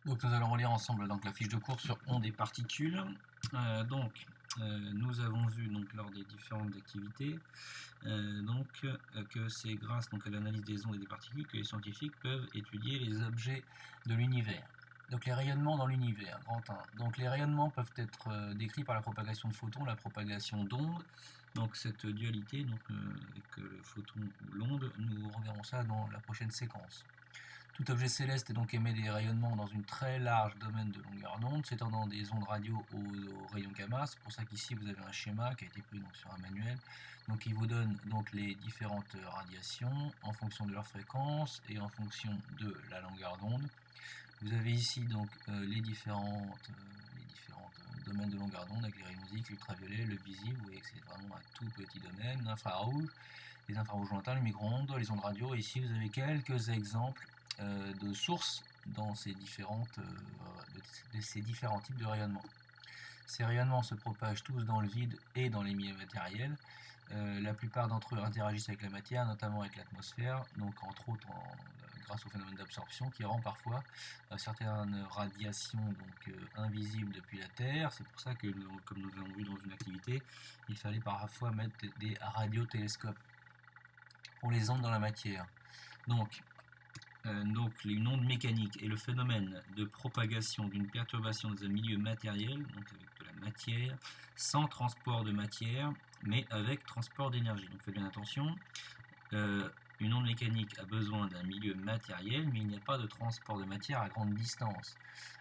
Donc nous allons relire ensemble donc, la fiche de cours sur ondes et particules. Nous avons vu donc, lors des différentes activités que c'est grâce donc, à l'analyse des ondes et des particules que les scientifiques peuvent étudier les objets de l'univers. Donc les rayonnements dans l'univers, grand 1. Donc les rayonnements peuvent être décrits par la propagation de photons, la propagation d'ondes. Donc cette dualité avec le photon ou l'onde, nous reverrons ça dans la prochaine séquence. Tout objet céleste donc émet des rayonnements dans une très large domaine de longueur d'onde, s'étendant des ondes radio aux rayons gamma. C'est pour ça qu'ici vous avez un schéma qui a été pris donc, sur un manuel. Donc il vous donne donc les différentes radiations en fonction de leur fréquence et en fonction de la longueur d'onde. Vous avez ici donc les différentes domaines de longueur d'onde avec les rayons X, l'ultraviolet, le visible. Vous voyez que c'est vraiment un tout petit domaine, l'infrarouge, les infrarouges lointains, les micro-ondes, les ondes radio. Et ici vous avez quelques exemples de sources dans ces différents types de rayonnements. Ces rayonnements se propagent tous dans le vide et dans les milieux matériels. La plupart d'entre eux interagissent avec la matière, notamment avec l'atmosphère, donc entre autres grâce au phénomène d'absorption qui rend parfois certaines radiations invisibles depuis la Terre. C'est pour ça que, comme nous l'avons vu dans une activité, il fallait parfois mettre des radiotélescopes pour les ondes dans la matière. Donc une onde mécanique est le phénomène de propagation d'une perturbation dans un milieu matériel, donc avec de la matière, sans transport de matière, mais avec transport d'énergie. Donc faites bien attention, une onde mécanique a besoin d'un milieu matériel, mais il n'y a pas de transport de matière à grande distance.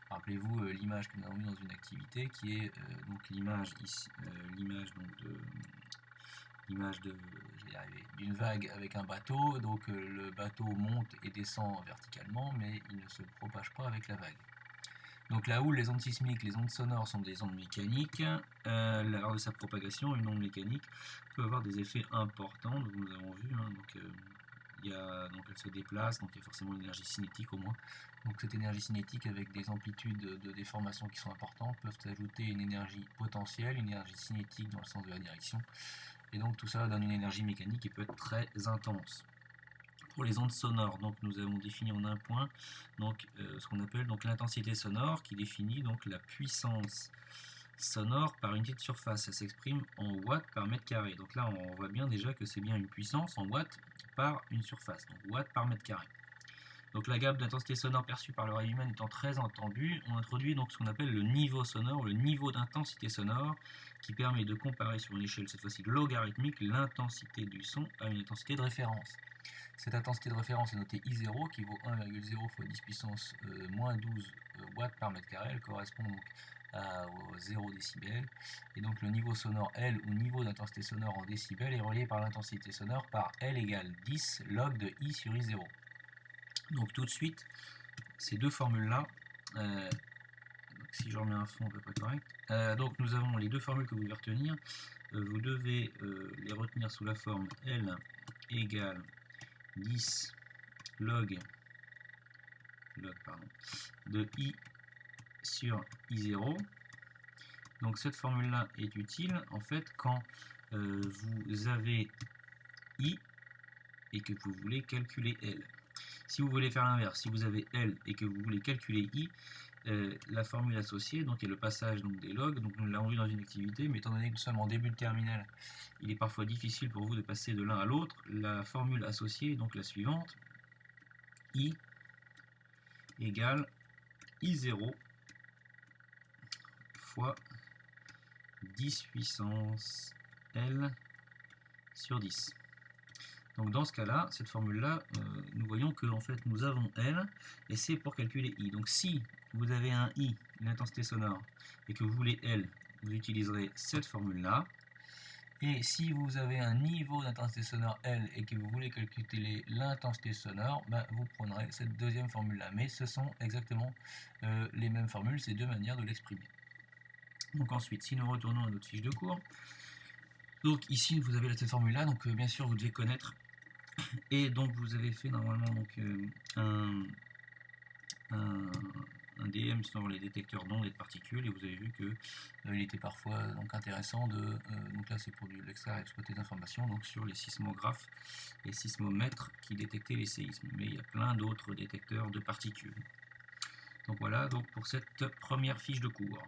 Rappelez-vous l'image que nous avons vue dans une activité, qui est l'image d'une vague avec un bateau. Donc le bateau monte et descend verticalement, mais il ne se propage pas avec la vague. Donc la houle, les ondes sismiques, les ondes sonores sont des ondes mécaniques. Lors de sa propagation, une onde mécanique peut avoir des effets importants, donc nous avons vu. Elle se déplace, donc il y a forcément une énergie cinétique au moins. Donc cette énergie cinétique avec des amplitudes de déformation qui sont importantes peuvent ajouter une énergie potentielle, une énergie cinétique dans le sens de la direction. Et donc tout ça donne une énergie mécanique qui peut être très intense. Pour les ondes sonores, donc nous avons défini en un point ce qu'on appelle l'intensité sonore, qui définit donc la puissance sonore par unité de surface. Ça s'exprime en watts par mètre carré. Donc là on voit bien déjà que c'est bien une puissance en watts par une surface, donc watts par mètre carré. Donc la gamme d'intensité sonore perçue par l'oreille humaine étant très entendue, on introduit donc ce qu'on appelle le niveau sonore, le niveau d'intensité sonore, qui permet de comparer sur une échelle cette fois-ci logarithmique l'intensité du son à une intensité de référence. Cette intensité de référence est notée I0, qui vaut 1,0 fois 10 puissance moins 12 watts par mètre carré. Elle correspond donc à 0 décibels. Et donc le niveau sonore L, ou niveau d'intensité sonore en décibels, est relié par l'intensité sonore par L égale 10 log de I sur I0. Donc tout de suite, ces deux formules-là, si je remets un fond à peu près correct, donc nous avons les deux formules que vous devez retenir. Vous devez les retenir sous la forme L égale 10 log de I sur I0. Donc cette formule-là est utile en fait quand vous avez I et que vous voulez calculer L. Si vous voulez faire l'inverse, si vous avez L et que vous voulez calculer I, la formule associée donc, est le passage des logs. Donc, nous l'avons vu dans une activité, mais étant donné que nous sommes en début de terminale, il est parfois difficile pour vous de passer de l'un à l'autre. La formule associée est donc la suivante: I égale I0 fois 10 puissance L sur 10. Donc dans ce cas-là, cette formule-là, nous voyons que en fait, nous avons L, et c'est pour calculer I. Donc si vous avez un I, une intensité sonore, et que vous voulez L, vous utiliserez cette formule-là. Et si vous avez un niveau d'intensité sonore L et que vous voulez calculer l'intensité sonore, vous prendrez cette deuxième formule-là. Mais ce sont exactement les mêmes formules, c'est deux manières de l'exprimer. Donc ensuite, si nous retournons à notre fiche de cours, donc ici vous avez cette formule-là, donc bien sûr vous devez connaître. Et donc vous avez fait normalement un DM sur les détecteurs d'ondes et de particules, et vous avez vu qu'il était parfois intéressant de... donc là c'est pour l'extraire et exploiter d'informations donc sur les sismographes et sismomètres qui détectaient les séismes. Mais il y a plein d'autres détecteurs de particules. Donc voilà donc pour cette première fiche de cours.